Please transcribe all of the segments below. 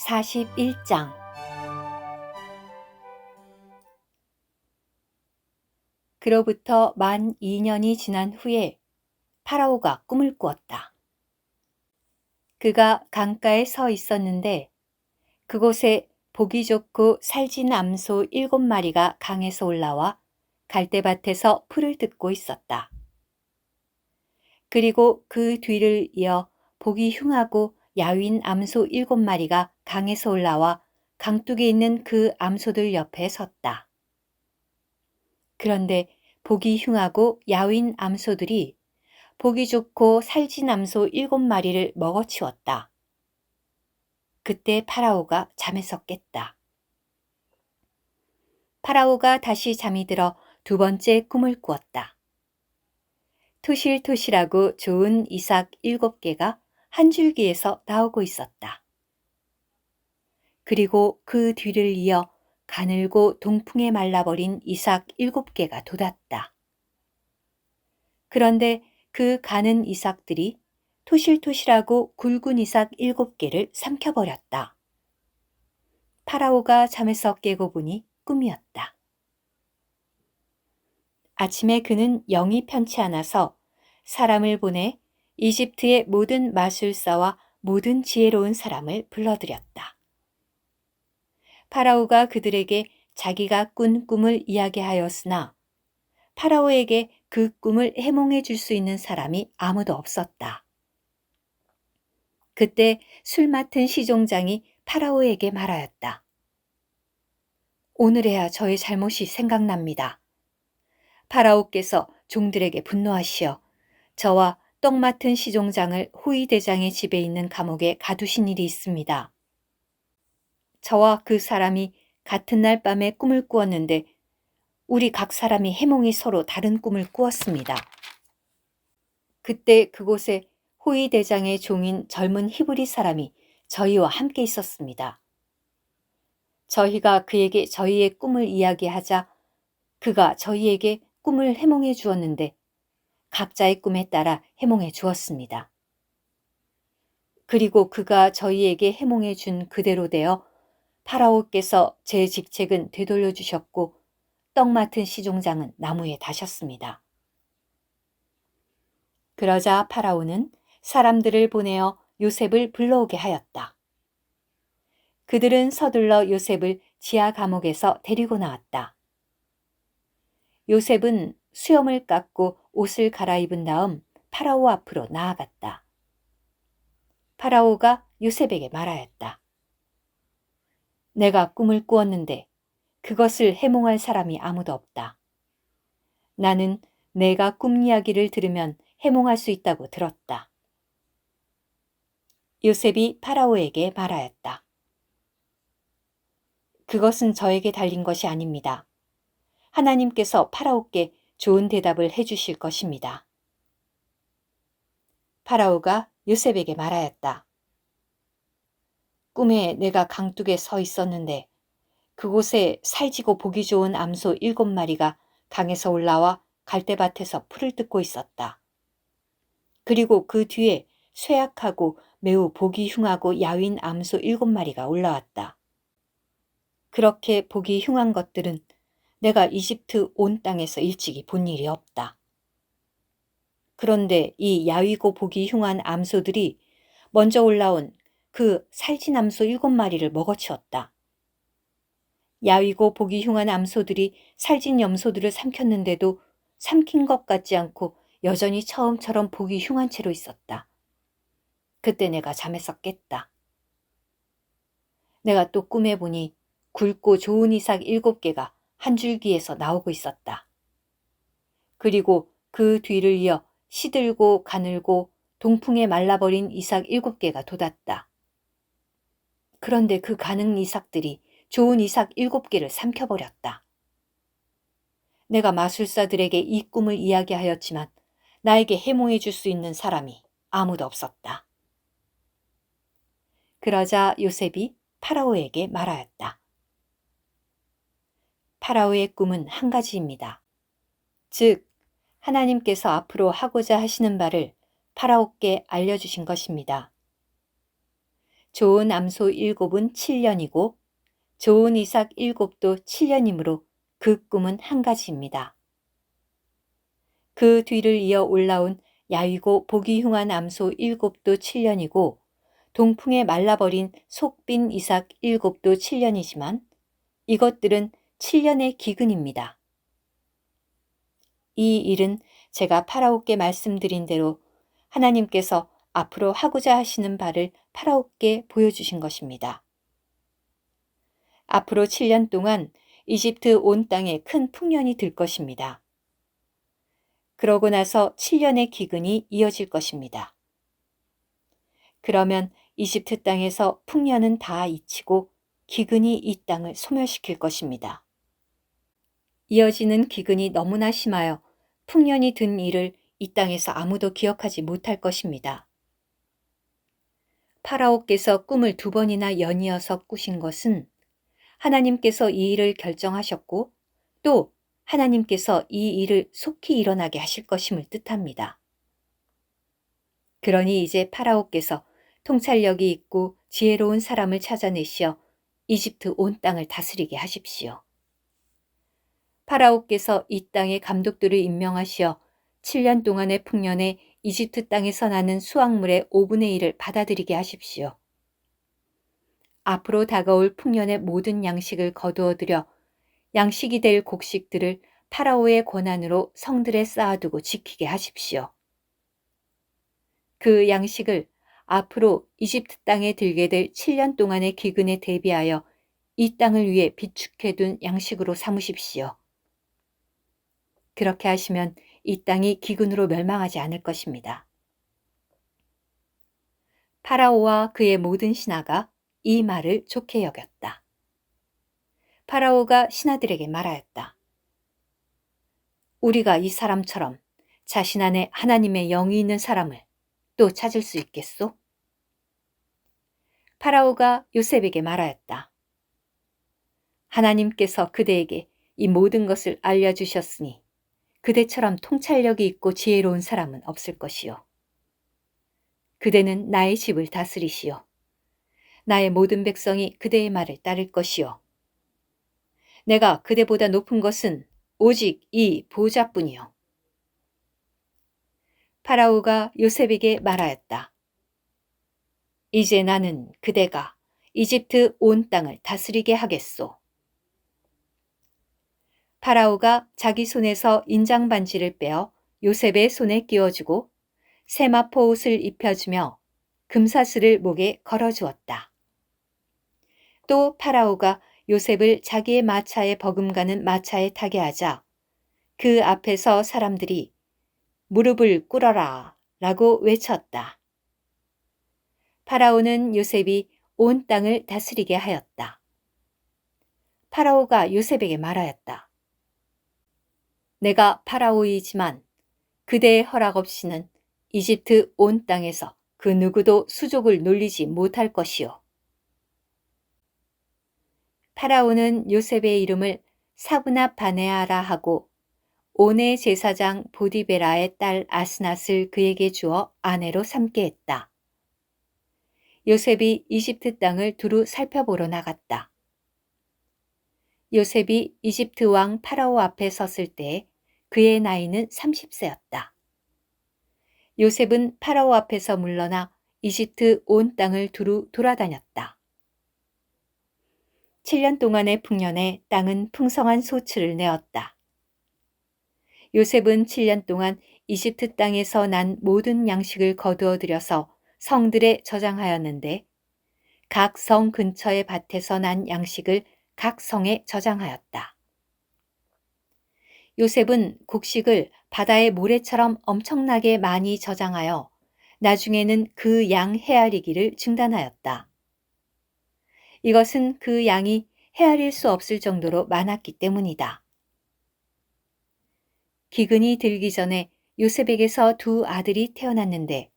41장. 그로부터 만 2년이 지난 후에 파라오가 꿈을 꾸었다. 그가 강가에 서 있었는데 그곳에 보기 좋고 살진 암소 7마리가 강에서 올라와 갈대밭에서 풀을 뜯고 있었다. 그리고 그 뒤를 이어 보기 흉하고 야윈 암소 7마리가 강에서 올라와 강둑에 있는 그 암소들 옆에 섰다. 그런데 보기 흉하고 야윈 암소들이 보기 좋고 살진 암소 7마리를 먹어치웠다. 그때 파라오가 잠에서 깼다. 파라오가 다시 잠이 들어 두 번째 꿈을 꾸었다. 토실토실하고 좋은 이삭 7개가 한 줄기에서 나오고 있었다. 그리고 그 뒤를 이어 가늘고 동풍에 말라버린 이삭 7개가 돋았다. 그런데 그 가는 이삭들이 토실토실하고 굵은 이삭 7개를 삼켜버렸다. 파라오가 잠에서 깨고 보니 꿈이었다. 아침에 그는 영이 편치 않아서 사람을 보내 이집트의 모든 마술사와 모든 지혜로운 사람을 불러들였다. 파라오가 그들에게 자기가 꾼 꿈을 이야기하였으나 파라오에게 그 꿈을 해몽해 줄 수 있는 사람이 아무도 없었다. 그때 술 맡은 시종장이 파라오에게 말하였다. 오늘에야 저의 잘못이 생각납니다. 파라오께서 종들에게 분노하시어 저와 떡 맡은 시종장을 호위 대장의 집에 있는 감옥에 가두신 일이 있습니다. 저와 그 사람이 같은 날 밤에 꿈을 꾸었는데 우리 각 사람이 해몽이 서로 다른 꿈을 꾸었습니다. 그때 그곳에 호위 대장의 종인 젊은 히브리 사람이 저희와 함께 있었습니다. 저희가 그에게 저희의 꿈을 이야기하자 그가 저희에게 꿈을 해몽해 주었는데 각자의 꿈에 따라 해몽해 주었습니다. 그리고 그가 저희에게 해몽해 준 그대로 되어 파라오께서 제 직책은 되돌려 주셨고 떡 맡은 시종장은 나무에 다셨습니다. 그러자 파라오는 사람들을 보내어 요셉을 불러오게 하였다. 그들은 서둘러 요셉을 지하 감옥에서 데리고 나왔다. 요셉은 수염을 깎고 옷을 갈아입은 다음 파라오 앞으로 나아갔다. 파라오가 요셉에게 말하였다. 내가 꿈을 꾸었는데 그것을 해몽할 사람이 아무도 없다. 나는 내가 꿈 이야기를 들으면 해몽할 수 있다고 들었다. 요셉이 파라오에게 말하였다. 그것은 저에게 달린 것이 아닙니다. 하나님께서 파라오께 좋은 대답을 해주실 것입니다. 파라오가 요셉에게 말하였다. 꿈에 내가 강둑에 서 있었는데 그곳에 살지고 보기 좋은 암소 7마리가 강에서 올라와 갈대밭에서 풀을 뜯고 있었다. 그리고 그 뒤에 쇠약하고 매우 보기 흉하고 야윈 암소 7마리가 올라왔다. 그렇게 보기 흉한 것들은 내가 이집트 온 땅에서 일찍이 본 일이 없다. 그런데 이 야위고 보기 흉한 암소들이 먼저 올라온 그 살진 암소 7마리를 먹어치웠다. 야위고 보기 흉한 암소들이 살진 염소들을 삼켰는데도 삼킨 것 같지 않고 여전히 처음처럼 보기 흉한 채로 있었다. 그때 내가 잠에서 깼다. 내가 또 꿈에 보니 굵고 좋은 이삭 7개가 한 줄기에서 나오고 있었다. 그리고 그 뒤를 이어 시들고 가늘고 동풍에 말라버린 이삭 7개가 돋았다. 그런데 그 가는 이삭들이 좋은 이삭 7개를 삼켜버렸다. 내가 마술사들에게 이 꿈을 이야기하였지만 나에게 해몽해 줄 수 있는 사람이 아무도 없었다. 그러자 요셉이 파라오에게 말하였다. 파라오의 꿈은 한 가지입니다. 즉, 하나님께서 앞으로 하고자 하시는 바를 파라오께 알려주신 것입니다. 좋은 암소 7은 7년이고 좋은 이삭 7도 7년이므로 그 꿈은 한 가지입니다. 그 뒤를 이어 올라온 야위고 보기 흉한 암소 7도 7년이고 동풍에 말라버린 속빈 이삭 7도 7년이지만 이것들은 7년의 기근입니다. 이 일은 제가 파라오께 말씀드린 대로 하나님께서 앞으로 하고자 하시는 바를 파라오께 보여주신 것입니다. 앞으로 7년 동안 이집트 온 땅에 큰 풍년이 들 것입니다. 그러고 나서 7년의 기근이 이어질 것입니다. 그러면 이집트 땅에서 풍년은 다 잊히고 기근이 이 땅을 소멸시킬 것입니다. 이어지는 기근이 너무나 심하여 풍년이 든 일을 이 땅에서 아무도 기억하지 못할 것입니다. 파라오께서 꿈을 2번이나 연이어서 꾸신 것은 하나님께서 이 일을 결정하셨고 또 하나님께서 이 일을 속히 일어나게 하실 것임을 뜻합니다. 그러니 이제 파라오께서 통찰력이 있고 지혜로운 사람을 찾아내시어 이집트 온 땅을 다스리게 하십시오. 파라오께서 이 땅의 감독들을 임명하시어 7년 동안의 풍년에 이집트 땅에서 나는 수확물의 5분의 1을 받아들이게 하십시오. 앞으로 다가올 풍년의 모든 양식을 거두어들여 양식이 될 곡식들을 파라오의 권한으로 성들에 쌓아두고 지키게 하십시오. 그 양식을 앞으로 이집트 땅에 들게 될 7년 동안의 기근에 대비하여 이 땅을 위해 비축해둔 양식으로 삼으십시오. 그렇게 하시면 이 땅이 기근으로 멸망하지 않을 것입니다. 파라오와 그의 모든 신하가 이 말을 좋게 여겼다. 파라오가 신하들에게 말하였다. 우리가 이 사람처럼 자신 안에 하나님의 영이 있는 사람을 또 찾을 수 있겠소? 파라오가 요셉에게 말하였다. 하나님께서 그대에게 이 모든 것을 알려주셨으니 그대처럼 통찰력이 있고 지혜로운 사람은 없을 것이요. 그대는 나의 집을 다스리시오. 나의 모든 백성이 그대의 말을 따를 것이요. 내가 그대보다 높은 것은 오직 이 보좌뿐이요. 파라오가 요셉에게 말하였다. 이제 나는 그대가 이집트 온 땅을 다스리게 하겠소. 파라오가 자기 손에서 인장 반지를 빼어 요셉의 손에 끼워주고 세마포 옷을 입혀주며 금사슬을 목에 걸어주었다. 또 파라오가 요셉을 자기의 마차에 버금가는 마차에 타게 하자 그 앞에서 사람들이 무릎을 꿇어라 라고 외쳤다. 파라오는 요셉이 온 땅을 다스리게 하였다. 파라오가 요셉에게 말하였다. 내가 파라오이지만 그대의 허락 없이는 이집트 온 땅에서 그 누구도 수족을 놀리지 못할 것이요. 파라오는 요셉의 이름을 사브나 바네아라 하고 온의 제사장 보디베라의 딸 아스낫을 그에게 주어 아내로 삼게 했다. 요셉이 이집트 땅을 두루 살펴보러 나갔다. 요셉이 이집트 왕 파라오 앞에 섰을 때 그의 나이는 30세였다. 요셉은 파라오 앞에서 물러나 이집트 온 땅을 두루 돌아다녔다. 7년 동안의 풍년에 땅은 풍성한 소출을 내었다. 요셉은 7년 동안 이집트 땅에서 난 모든 양식을 거두어 들여서 성들에 저장하였는데 각 성 근처의 밭에서 난 양식을 각 성에 저장하였다. 요셉은 곡식을 바다의 모래처럼 엄청나게 많이 저장하여 나중에는 그 양 헤아리기를 중단하였다. 이것은 그 양이 헤아릴 수 없을 정도로 많았기 때문이다. 기근이 들기 전에 요셉에게서 2 아들이 태어났는데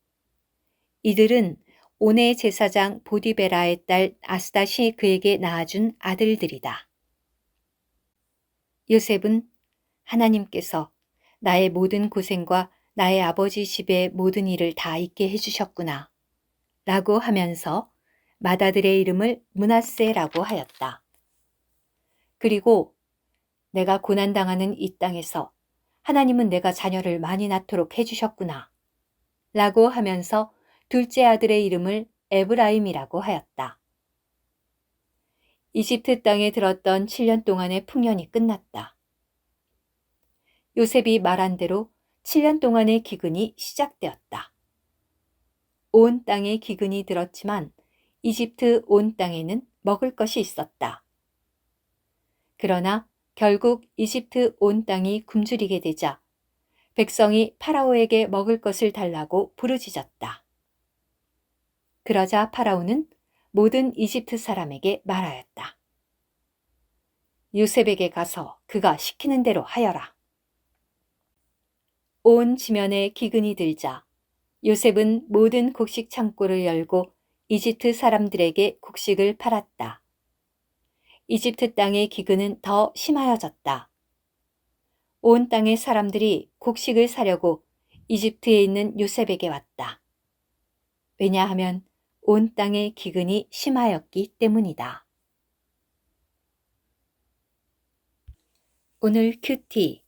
이들은 온의 제사장 보디베라의 딸 아스닷이 그에게 낳아준 아들들이다. 요셉은 하나님께서 나의 모든 고생과 나의 아버지 집의 모든 일을 다 잊게 해주셨구나 라고 하면서 맏아들의 이름을 므낫세라고 하였다. 그리고 내가 고난당하는 이 땅에서 하나님은 내가 자녀를 많이 낳도록 해주셨구나 라고 하면서 둘째 아들의 이름을 에브라임이라고 하였다. 이집트 땅에 들었던 7년 동안의 풍년이 끝났다. 요셉이 말한 대로 7년 동안의 기근이 시작되었다. 온 땅에 기근이 들었지만 이집트 온 땅에는 먹을 것이 있었다. 그러나 결국 이집트 온 땅이 굶주리게 되자 백성이 파라오에게 먹을 것을 달라고 부르짖었다. 그러자 파라오는 모든 이집트 사람에게 말하였다. 요셉에게 가서 그가 시키는 대로 하여라. 온 지면에 기근이 들자 요셉은 모든 곡식 창고를 열고 이집트 사람들에게 곡식을 팔았다. 이집트 땅의 기근은 더 심하여졌다. 온 땅의 사람들이 곡식을 사려고 이집트에 있는 요셉에게 왔다. 왜냐하면 온 땅의 기근이 심하였기 때문이다. 오늘 큐티.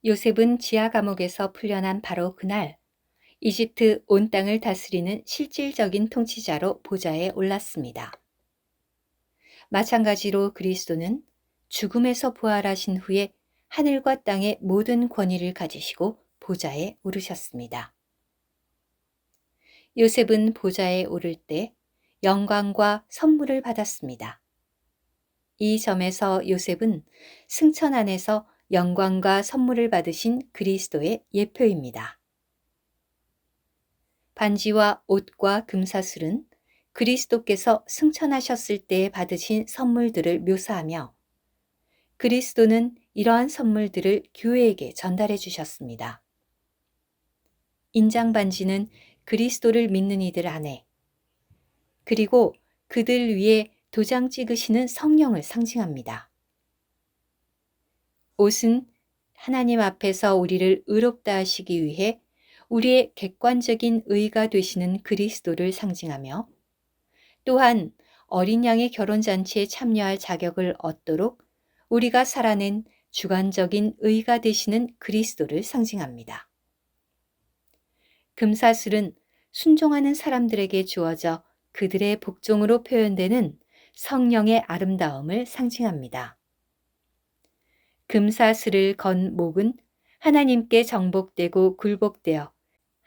요셉은 지하 감옥에서 풀려난 바로 그날 이집트 온 땅을 다스리는 실질적인 통치자로 보좌에 올랐습니다. 마찬가지로 그리스도는 죽음에서 부활하신 후에 하늘과 땅의 모든 권위를 가지시고 보좌에 오르셨습니다. 요셉은 보좌에 오를 때 영광과 선물을 받았습니다. 이 점에서 요셉은 승천 안에서 영광과 선물을 받으신 그리스도의 예표입니다. 반지와 옷과 금사슬은 그리스도께서 승천하셨을 때 받으신 선물들을 묘사하며 그리스도는 이러한 선물들을 교회에게 전달해 주셨습니다. 인장 반지는 그리스도를 믿는 이들 안에 그리고 그들 위에 도장 찍으시는 성령을 상징합니다. 옷은 하나님 앞에서 우리를 의롭다 하시기 위해 우리의 객관적인 의가 되시는 그리스도를 상징하며 또한 어린 양의 결혼잔치에 참여할 자격을 얻도록 우리가 살아낸 주관적인 의가 되시는 그리스도를 상징합니다. 금사슬은 순종하는 사람들에게 주어져 그들의 복종으로 표현되는 성령의 아름다움을 상징합니다. 금사슬을 건 목은 하나님께 정복되고 굴복되어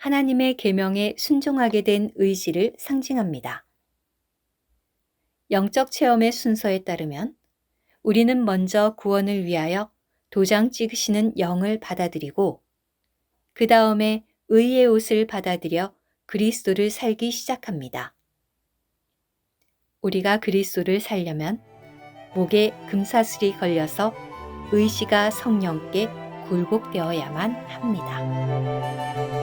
하나님의 계명에 순종하게 된 의지를 상징합니다. 영적 체험의 순서에 따르면 우리는 먼저 구원을 위하여 도장 찍으시는 영을 받아들이고 그 다음에 의의 옷을 받아들여 그리스도를 살기 시작합니다. 우리가 그리스도를 살려면 목에 금사슬이 걸려서 의지가 성령께 굴복되어야만 합니다.